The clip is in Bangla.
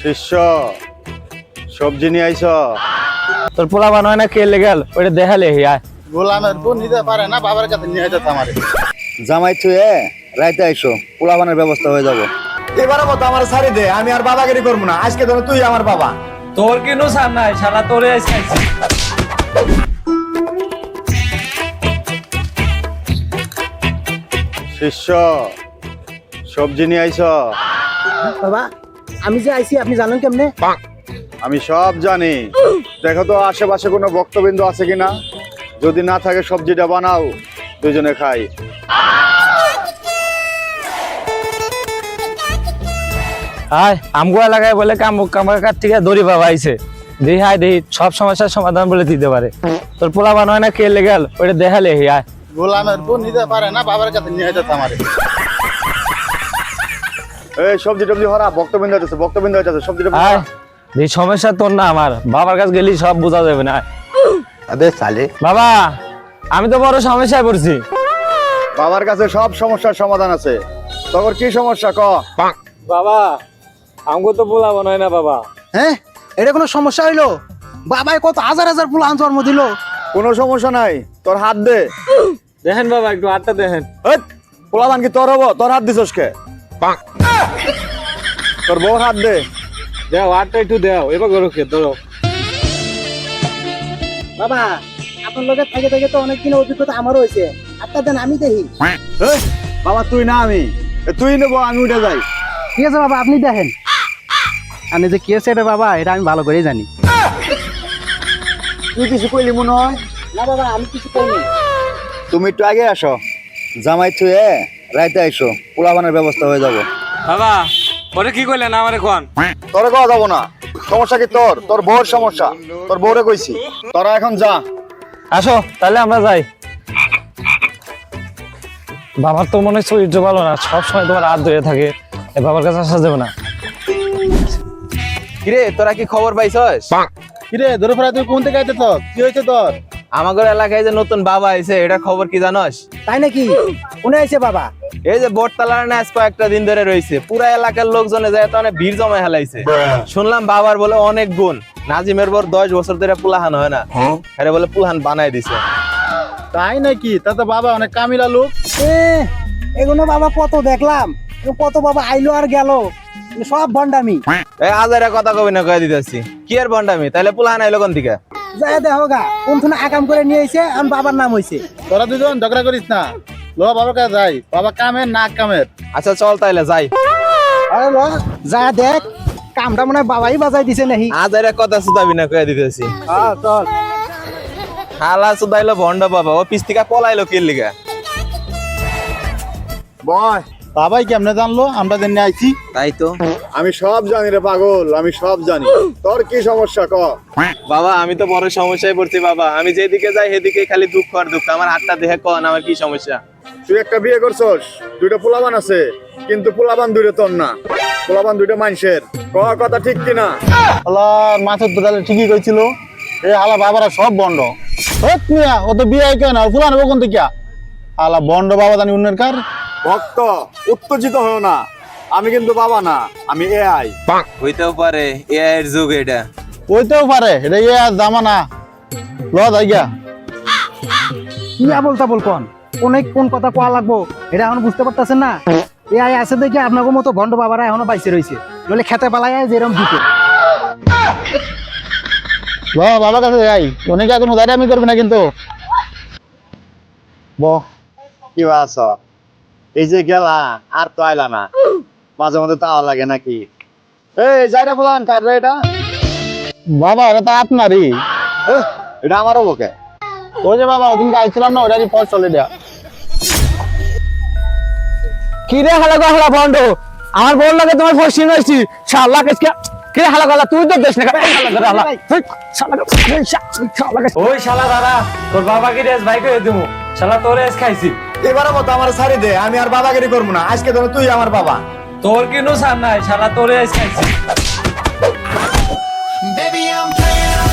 শিষ্য সবজি নিয়ে আইছ? তোর পোলা বানায় না কে লেগেল ওইটা দেখালে আয়। গোলামের বোন নিতে পারে না, বাবার কাছে নিয়ে যেত আমারে। জামাই থুয়ে রাইতে আইসো, পোলাবানের ব্যবস্থা হয়ে যাব। এবারে মতো আমার ছাড়ি দে, আমি আর বাবাগিরি করবো না। আজকে ধরো তুই আমার বাবা। তোর কিনো সার নাই শালা, তোরে আইছি। শিষ্য সবজি নিয়ে আইছ? বাবা আমি যে আইছি আপনি জানেন কেমনে? আমি সব জানি। দেখো তো আশেপাশে কোনো ভক্তবিন্দু আছে কিনা, যদি না থাকে সবজিটা বানাও, দুজনে খাই। আয় আমগো এলাকায় বলে কামার থেকে দড়ি বাবা আইছে, দেখি আয় দেখি সব সমস্যার সমাধান বলে দিতে পারে। তোর পোলা বানায় না কে লেগেল ওইটা দেখালে আয়। গোলামের বোন নিতে পারে না, বাবার কাছে নিয়ে যেত আমারে। এই সবজি টবজি হরা, ভক্তবিন্দু আছে, ভক্তবিন্দু আছে, সবজি টবজি আয় হরা। দেখি সমস্যা তোর না আমার, বাবার কাছে গেলি সব বোঝা যাবে না। আবে সালে বাবা আমি তো বড় সমস্যায় পড়ছি। বাবার কাছে সব সমস্যার সমাধান আছে। তোর কি সমস্যা ক? বাবা আমগো তো পোলা বানায় না বাবা। হ্যাঁ এটা কোনো সমস্যা হইলো? বাবাই কত হাজার হাজার ফুলান জন্ম দিল। কোনো সমস্যা নাই, তোর হাত দে। দেখেন বাবা একটু হাতটা দেখেন। পোলাবান কি তোর হবো? তোর হাত দিছস কে? তোর বউর হাত দে। দেও হাতটা একটু দেও, এবার গরুকে ধরো। বাবা আপনার লোকের থেকে থেকে তো অনেকদিন অভিজ্ঞতা আমারও হয়েছে, আপনার দেন আমি দেখি। এই, বাবা তুই না আমি, তুই নেবো, আমি উঠে যাই। ঠিক আছে বাবা আপনি দেখেন। আপনি যে কি আছে এটা বাবা, এটা আমি ভালো করেই জানি। তুই কিছু কইলি মনে হয়? না বাবা আমি কিছু করিনি। তুমি একটু আগে আসো, জামাই থুয়ে রাইতে আইসো, পোলাবানের ব্যবস্থা হয়ে যাব। বাবা ওরে কি কইলেন আমারে কোন? তোরে কওয়া যাবো না। সমস্যা কি তোর? তোর বউর সমস্যা, তোর বউরে কইছি। তোরা এখন যা। আসো তাহলে আমরা যাই। বাবার তো মনে হয় চরিত্র ভালো না, সবসময় তোমার হাত ধরে থাকে, এ বাবার কাছে আসা যাবে না। কিরে তোরা কি খবর পাইছস? কিরে ধরে ফেরা, তুই কোন থেকে আইতেছ? কি হয়েছে তোর? আমাদের এলাকায় যে নতুন বাবা আইছে, এটা খবর কি জানস? তাই নাকি? কোনে আইছে বাবা? এই যে বটতলার না আজ কয়েকটা দিন ধরে রয়েছে, পুরা এলাকার লোকজনে যায় তো অনেক ভিড় জমায় হেলাইছে। শুনলাম বাবার বলে অনেক গুণ, নাজিমের বর 10 বছর ধরে পুলাহান হয় না, আরে বলে পুলাহান বানাই দিছে। তাই নাকি? তা তো বাবা অনেক কামিলা লোক। এগুলো বাবা কত দেখলাম, কত বাবা আইলো আর গেল, সব ভন্ডামি। এই আজারে কথা কবি না কয়ে দিতেছি, কি আর বন্ডামি? তাহলে পুলাহান আইলো কোন দিকে? যাই দেখো গা কোন আকাম করে নিয়ে আইছে, আর বাবার নাম হইছে। তোরা দুজন ঝগড়া করিস না, লো বাবার কাছে যাই। বাবা কামের না কামের। আচ্ছা চল তাইলে যাই। আরে ল যা দেখ, কামটা মনে হয় বাবাই বাজাই দিছে নাকি। আজারে কথা সুদাবি না কয়ে দিতেছি। চল। হালা সুদাইলো ভন্ড বাবা, ও পিস থেকে পলাইলো কি লিগা? বয়, বাবাই কেমনে জানলো আমরা জেনে আইছি? তাই তো আমি সব জানি রে পাগল, আমি সব জানি। তোর কি সমস্যা ক? বাবা, আমি তো বড় সমস্যায় পড়ছি বাবা। আমি যেদিকে যাই সেদিকে খালি দুঃখ আর দুঃখ। আমার হাতটা দেখে কন আমার কি সমস্যা? তুই একটা বিয়ে করছস, দুইটা পোলাবান আছে, কিন্তু পোলাবান দুইটা তোর না, পোলাবান দুইটা মানুষের। কথা ঠিক কিনা? আল্লাহ মাছের তো তাহলে ঠিকই কইছিল। এই আলা বাবারা সব বন্ড। হত মিয়া, ও তো বিয়ে কেন আর ফুলান কোন থেকে? আলা বন্ড বাবা জানি উন্নের কার। ভক্ত উত্তেজিত হও না, আমি কিন্তু বাবা না, আমি এআই। হইতেও পারে এআই এর যুগ এটা। হইতেও পারে, এটা ইয়ে আর জামানা। ল যাই গিয়া। কি আবল তাবল কোন, কোন কথা কোয়া লাগবো এটা এখন বুঝতে পারতেছেন না? এই আছে দেখে আপনার মতো ভন্ড বাবারা এখনো বাইসে রয়েছে, নইলে খেতে পালাই যেরকম দিতে। ল বাবার কাছে যাই, অনেকে এখন উদারে আমি করবি না কিন্তু। কি আছ? এই যে গেলা আর তো আইলা না, মাঝে মধ্যে তাও লাগে নাকি? এই যাইরা পোলান কার রে এটা? বাবা এটা তো আপনারই। এটা আমারও বকে। ওই যে বাবা ওদিনকে আইছিলাম না, ওটারই ফল চলে দেয়া। কি রে হালা হালা ভন্ড, আমার বল লাগে তোমার ফসিন হইছি শালা। কে হালা গলা তুই তো দেশ না হালা। ওই শালা দাদা, তোর বাবা কি রেস ভাই কই দিমু, শালা তোর রেস খাইছি। এবারে মতো আমার ছাড়ি দে, আমি আর বাবাগিরি করবো না। আজকে ধরো তুই আমার বাবা। তোর কিনো সার নাই শালা, তোর রেস খাইছি। Baby, I'm playing